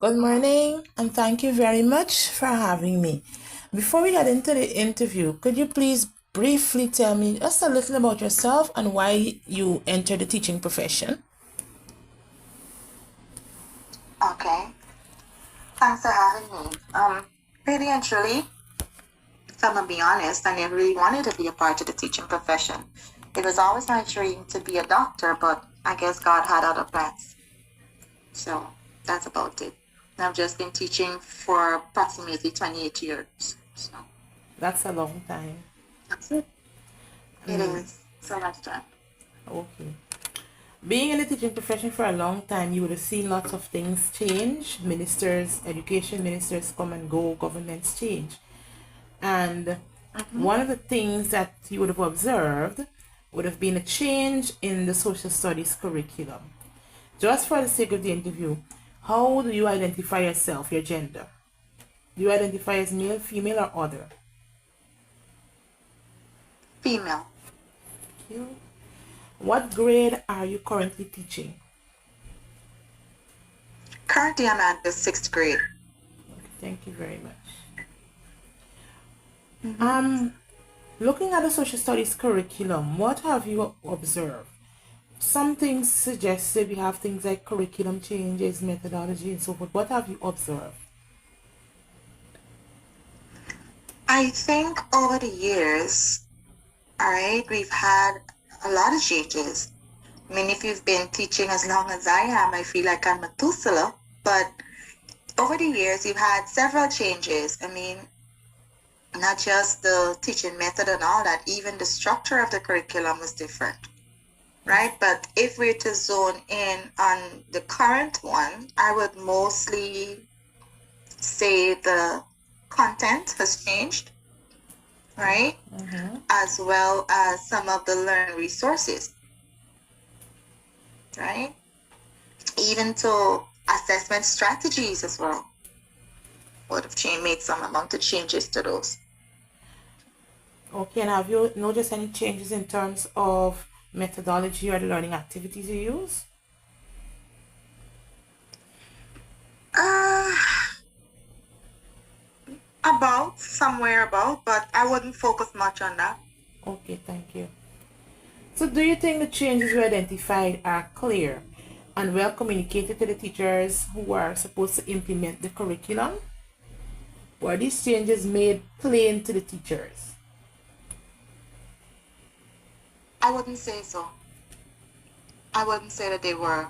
Good morning, and thank you very much for having me. Before we get into the interview, could you please briefly tell me just a little about yourself and why you entered the teaching profession? Okay, thanks for having me. Really and truly, if I'm gonna be honest, I never really wanted to be a part of the teaching profession. It was always my dream to be a doctor, but I guess God had other plans. So that's about it. I've just been teaching for approximately 28 years. So That's a long time. that's it. It Mm, is so much time. okay. Being in the teaching profession for a long time, you would have seen lots of things change. Ministers, education ministers come and go, governments change. And Mm-hmm. one of the things that you would have observed would have been a change in the social studies curriculum. Just for the sake of the interview, how do you identify yourself, your gender? Do you identify as male, female, or other? Female. You. What grade are you currently teaching? Currently, I'm at the sixth grade. Okay, thank you very much. Mm-hmm. Um, Looking at the social studies curriculum, what have you observed? Some things suggested we have things like curriculum changes, methodology, and so forth. What have you observed? I think over the years, all right, we've had a lot of changes. I mean, if you've been teaching as long as I am, I feel like I'm Methuselah. But over the years, you've had several changes. I mean, not just the teaching method and all that, even the structure of the curriculum was different, right? But if we're to zone in on the current one, I would mostly say the content has changed, right? Mm-hmm. As well as some of the learning resources, right? Even to assessment strategies as well would have made some amount of changes to those. Okay, and have you noticed any changes in terms of methodology or the learning activities you use? Uh, about somewhere about, but I wouldn't focus much on that. Okay, thank you. So, do you think the changes we identified are clear and well communicated to the teachers who are supposed to implement the curriculum? Were these changes made plain to the teachers? I wouldn't say so. I wouldn't say that they were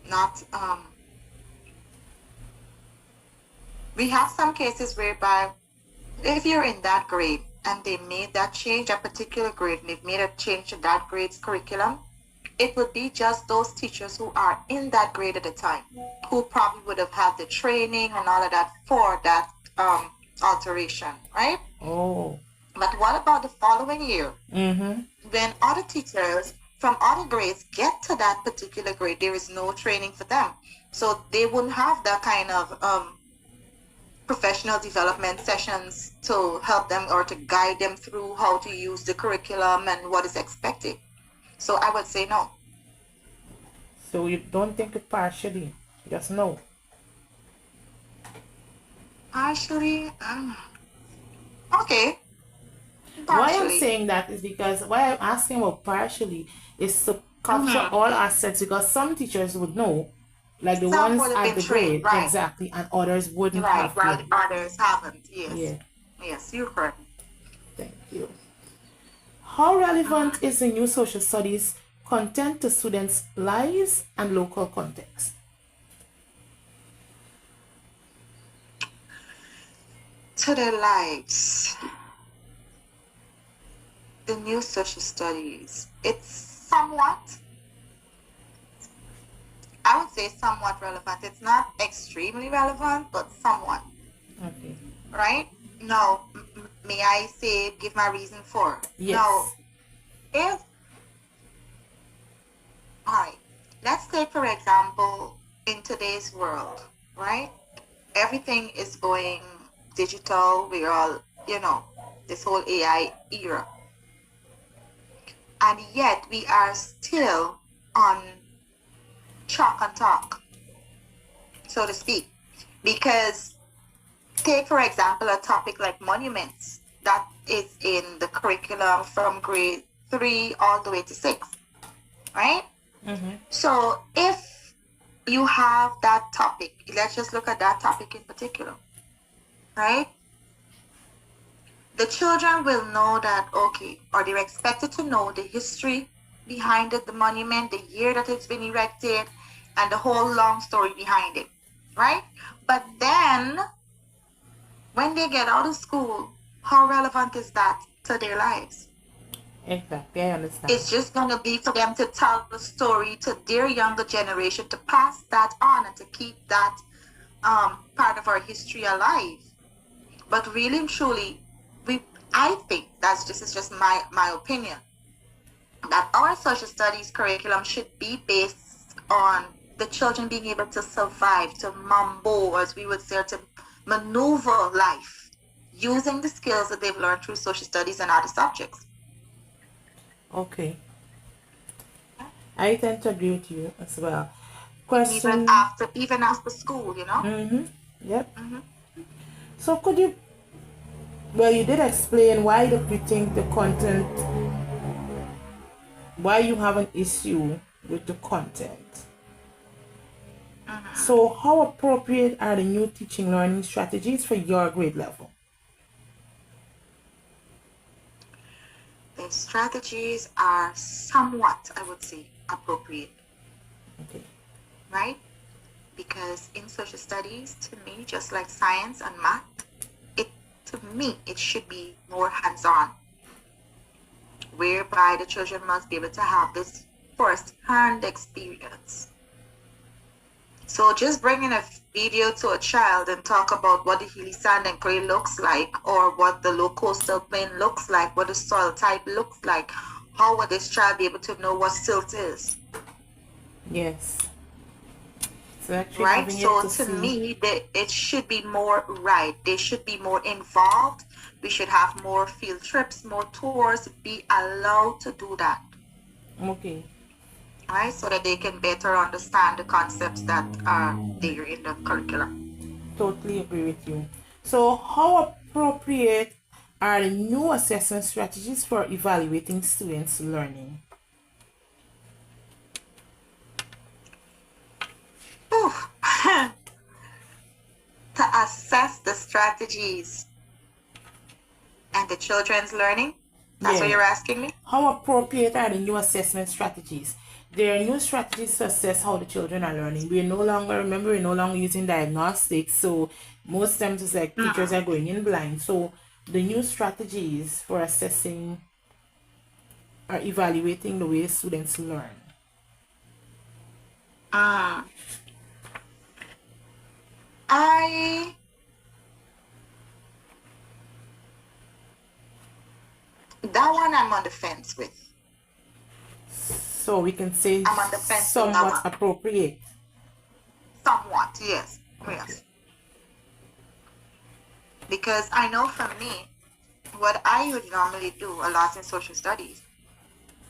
not. We have some cases whereby if you're in that grade and they made that change, a particular grade, and they've made a change to that grade's curriculum, it would be just those teachers who are in that grade at the time, who probably would have had the training and all of that for that alteration, right? Oh, But what about the following year? mm-hmm. When other teachers from other grades get to that particular grade, there is no training for them. So they wouldn't have that kind of professional development sessions to help them or to guide them through how to use the curriculum and what is expected. So I would say no. So you don't think it partially, just no. Partially, okay, Why I'm partially. saying that is because why I'm asking about partially is to capture Mm-hmm. all aspects because some teachers would know, like the Some ones would have at been the trained, grade right, exactly, and others wouldn't right, have while been. others haven't. Yes, Yeah, yes, you're correct. thank you. How relevant is the new social studies content to students' lives and local context? To their lives, the new social studies, it's somewhat, I would say somewhat relevant. It's not extremely relevant, but somewhat, Okay. right? Now, may I say, give my reason for? Now, Yes. if, all right, let's take, for example, in today's world, right? Everything is going digital. We're all, this whole AI era. And yet we are still on chalk and talk. so to speak. Because take, for example, a topic like monuments that is in the curriculum from grade 3 all the way to 6, right? Mm-hmm. So if you have that topic, let's just look at that topic in particular, right? The children will know that, okay, or they're expected to know the history behind it, the monument, the year that it's been erected, and the whole long story behind it, right? But then, when they get out of school, how relevant is that to their lives? Exactly, I understand. It's just going to be for them to tell the story to their younger generation, to pass that on and to keep that part of our history alive. But really and truly, I think this is just my opinion, that our social studies curriculum should be based on the children being able to survive, to mambo, as we would say, to maneuver life using the skills that they've learned through social studies and other subjects. Okay. I tend to agree with you as well. Even after school, you know? Mm-hmm. Yep. Mm-hmm. So could you, well, you did explain why do you think the content, why you have an issue with the content. Mm-hmm. So how appropriate are the new teaching learning strategies for your grade level? The strategies are somewhat, I would say, appropriate. Okay. Right? Because in social studies, to me, just like science and math, it should be more hands-on, whereby the children must be able to have this first-hand experience. So just bringing a video to a child and talk about what the hilly sand and clay looks like, or what the low coastal plain looks like, what the soil type looks like, how would this child be able to know what silt is? Yes. So actually Right? having So it to me, it should be more right. They should be more involved. We should have more field trips, more tours, be allowed to do that. Okay. Right? So that they can better understand the concepts that are there in the curriculum. Totally agree with you. So how appropriate are the new assessment strategies for evaluating students' learning? To assess the strategies and the children's learning? That's what you're asking me? How appropriate are the new assessment strategies? There are new strategies to assess how the children are learning. We're no longer using diagnostics. So most times it's like teachers are going in blind. So the new strategies for assessing or evaluating the way students learn. That one I'm on the fence with. So we can say I'm on the fence somewhat appropriate. Somewhat, yes. Yes. Because I know for me, what I would normally do a lot in social studies,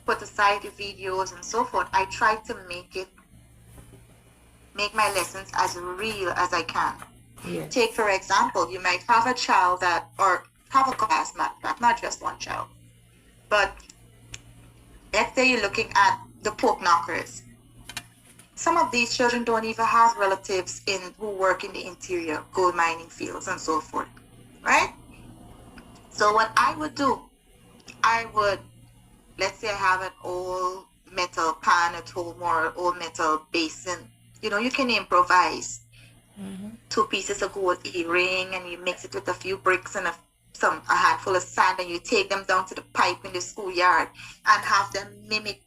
put aside the videos and so forth, I try to make my lessons as real as I can. Yes. Take, for example, you might have a child or have a class, not just one child. But let's say you're looking at the pork knockers. Some of these children don't even have relatives who work in the interior, gold mining fields and so forth, right? So what I would do, let's say I have an old metal pan at home or an old metal basin. You can improvise. 2 pieces of gold earring, and you mix it with a few bricks and a handful of sand, and you take them down to the pipe in the schoolyard and have them mimic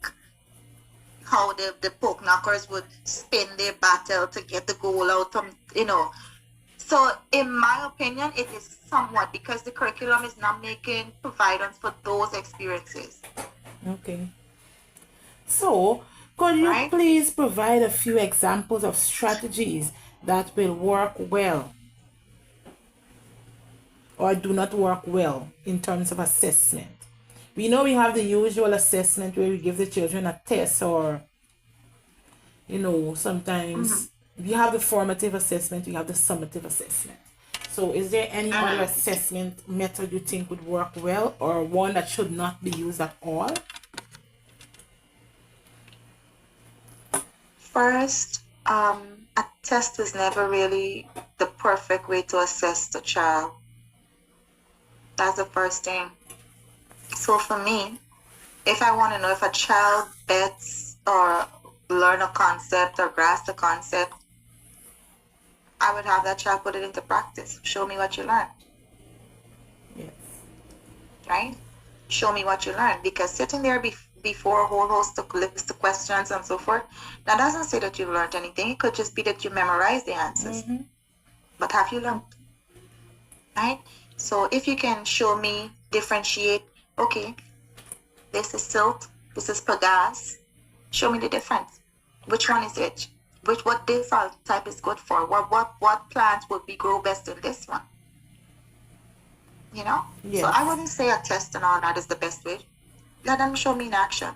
how the pork knockers would spin their battle to get the gold out from, So in my opinion, it is somewhat, because the curriculum is not making provisions for those experiences. Okay. So could you please provide a few examples of strategies that will work well or do not work well in terms of assessment? We know we have the usual assessment where we give the children a test, or sometimes you have the formative assessment, you have the summative assessment. So is there any other Mhm. assessment method you think would work well, or one that should not be used at all? First, a test is never really the perfect way to assess the child. That's the first thing. So for me, if I want to know if a child gets or learn a concept or grasp a concept, I would have that child put it into practice. Show me what you learned, Yes. right? Show me what you learned. Because sitting there before a whole host of list of questions and so forth, that doesn't say that you've learned anything. It could just be that you memorized the answers. Mm-hmm. But have you learned? Right? So if you can show me, differentiate, okay, this is silt, this is pagasse, show me the difference. Which one is it? What this type is good for? What plants would be grow best in this one? You know? Yes. So I wouldn't say a test and all that is the best way. Let them show me in action.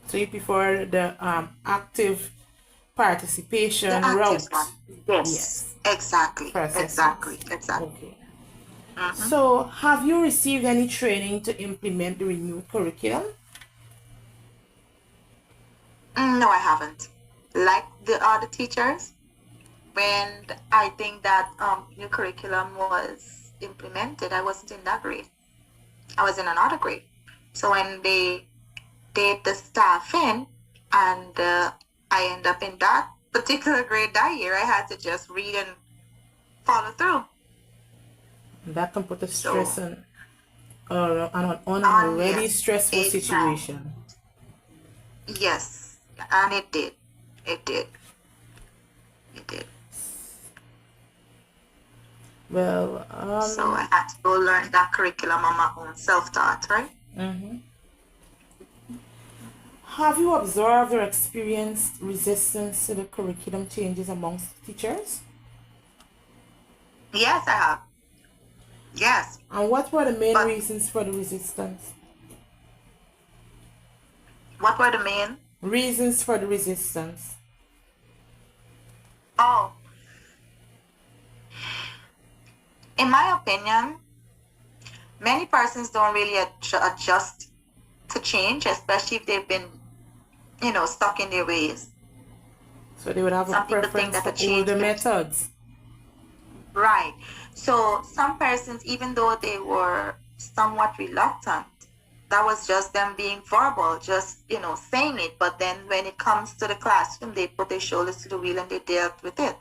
So you prefer the active participation The active route? one. Yes. Yes. Exactly. For assessment. Exactly. Exactly. Okay. Mhm. So have you received any training to implement the renewed curriculum? No, I haven't. Like the other teachers, when I think that new curriculum was implemented, I wasn't in that grade. I was in another grade. So when they did the staff in, and I end up in that particular grade that year, I had to just read and follow through. That can put a So stress on an already yes, stressful it can. situation. Yes, and it did. It did. It did. Well, So I had to go learn that curriculum on my own, self-taught, right? mhm. Have you observed or experienced resistance to the curriculum changes amongst teachers? Yes, I have. Yes, And what were the main but reasons for the resistance? what were the main? Reasons for the resistance. Oh, in my opinion, many persons don't really adjust to change, especially if they've been, stuck in their ways. So they would have a Some people think preference that for the change older can, methods. right. So some persons, even though they were somewhat reluctant, that was just them being verbal, just, saying it. But then when it comes to the classroom, they put their shoulders to the wheel and they dealt with it,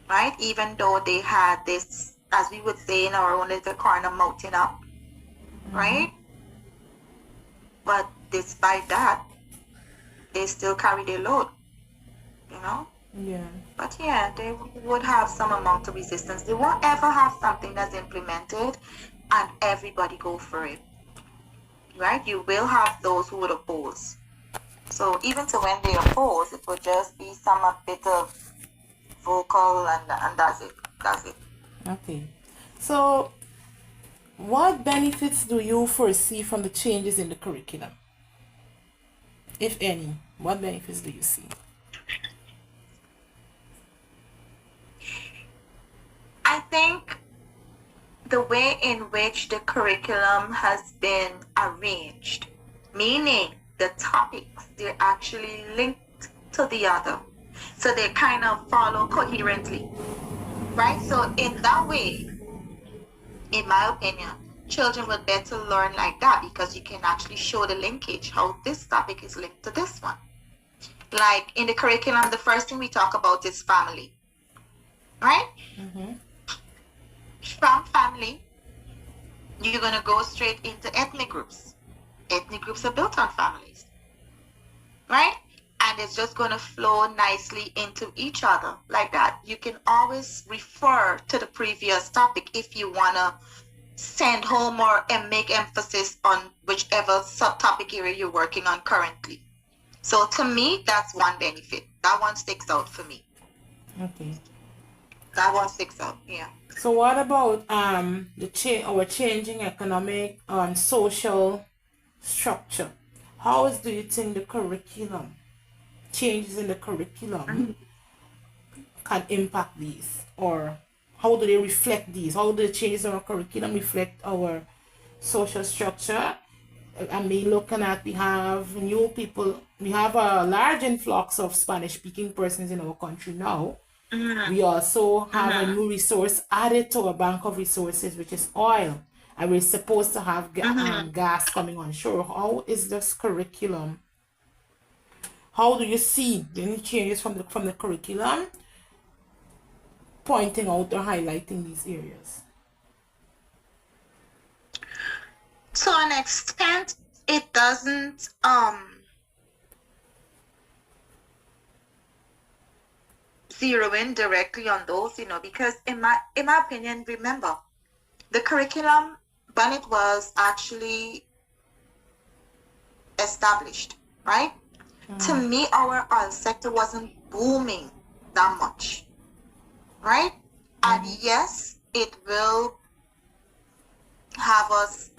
right? Even though they had this, as we would say in our own little corner, mounting up, right? But despite that, they still carry their load, you know? Yeah. But yeah, they would have some amount of resistance. They won't ever have something that's implemented and everybody go for it, right? You will have those who would oppose. So even so when they oppose, it would just be some a bit of vocal and that's it. That's it. Okay. So what benefits do you foresee from the changes in the curriculum? If any, what benefits do you see? I think the way in which the curriculum has been arranged, meaning the topics, they're actually linked to the other. So they kind of follow coherently, right? So in that way, in my opinion, children will better learn like that because you can actually show the linkage, how this topic is linked to this one. Like in the curriculum, the first thing we talk about is family, right? Mm-hmm. From family, you're going to go straight into ethnic groups. Ethnic groups are built on families, right? And it's just going to flow nicely into each other like that. You can always refer to the previous topic if you want to send home or and make emphasis on whichever subtopic area you're working on currently. So to me, that's one benefit. That one sticks out for me. Okay. That one sticks out, yeah. So what about our changing economic and social structure? How do you think the curriculum changes in the curriculum can impact these, or how do they reflect these? How do the changes in our curriculum reflect our social structure? I mean, looking at, we have new people, we have a large influx of Spanish speaking persons in our country now. We also have a new resource added to our bank of resources, which is oil. And we're supposed to have gas coming on shore. How is this curriculum? How do you see any changes from the curriculum pointing out or highlighting these areas? To an extent, it doesn't zero in directly on those, because in my opinion, remember, the curriculum, when it was actually established, right? To me, our oil sector wasn't booming that much, right? And yes, it will have us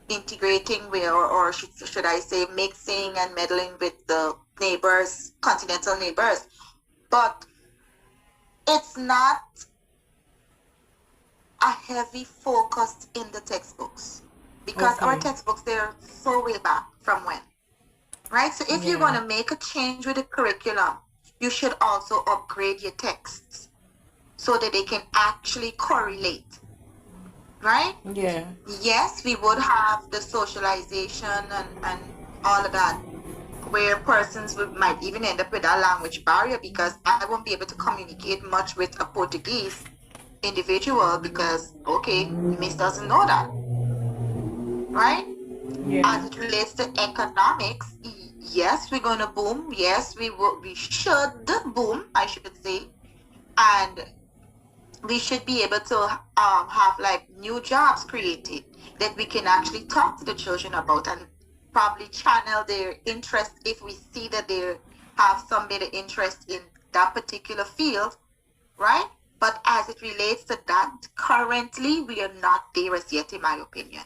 integrating with, or should I say, mixing and meddling with the neighbors, continental neighbors. But it's not a heavy focus in the textbooks, because our textbooks, they're so way back from when, right? So if you're going to make a change with the curriculum, you should also upgrade your texts so that they can actually correlate, right? Yeah. Yes, we would have the socialization and all of that, where persons might even end up with a language barrier, because I won't be able to communicate much with a Portuguese individual because, okay, Miss doesn't know that, right? Yeah. As it relates to economics, yes, we're going to boom. Yes, we should boom, I should say. And we should be able to have like new jobs created that we can actually talk to the children about, and probably channel their interest if we see that they have some bit of interest in that particular field, right? But as it relates to that, currently we are not there as yet, in my opinion.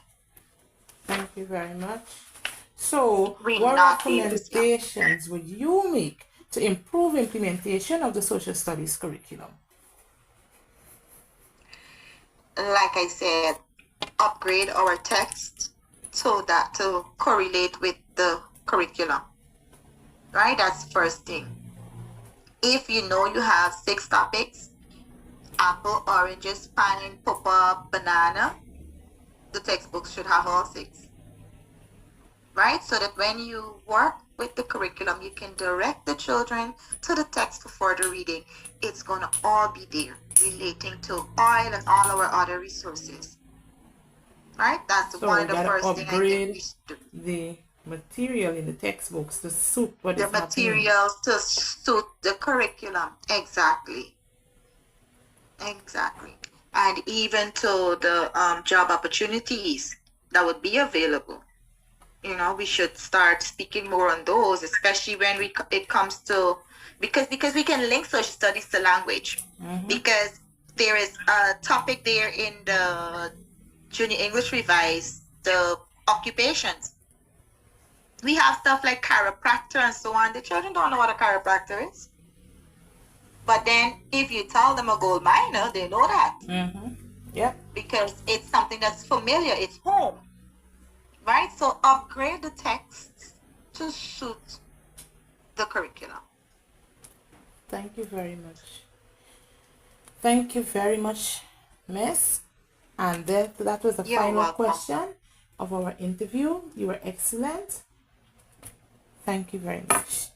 Thank you very much. So, We're what not there as yet. recommendations would you make to improve implementation of the social studies curriculum? Like I said, upgrade our text so that to correlate with the curriculum, right? That's the first thing. If you know you have 6 topics, apple, oranges, pineapple, pawpaw, banana, the textbooks should have all 6, right? So that when you work with the curriculum, you can direct the children to the text for further reading. It's going to all be there relating to oil and all our other resources, right? That's So one we of the gotta first thing I think upgrade we should do. the material in the textbooks to suit what The is happening. materials to suit the curriculum. Exactly. And even to the job opportunities that would be available. We should start speaking more on those, especially when it comes to, because we can link social studies to language, because there is a topic there in the Junior English Revised, the occupations. We have stuff like chiropractor and so on. The children don't know what a chiropractor is. But then if you tell them a gold miner, they know that. Yeah. Because it's something that's familiar. It's home. Right? So upgrade the texts to suit the curriculum. Thank you very much. Thank you very much, Miss. And that was the You're final welcome. question of our interview. You were excellent. Thank you very much.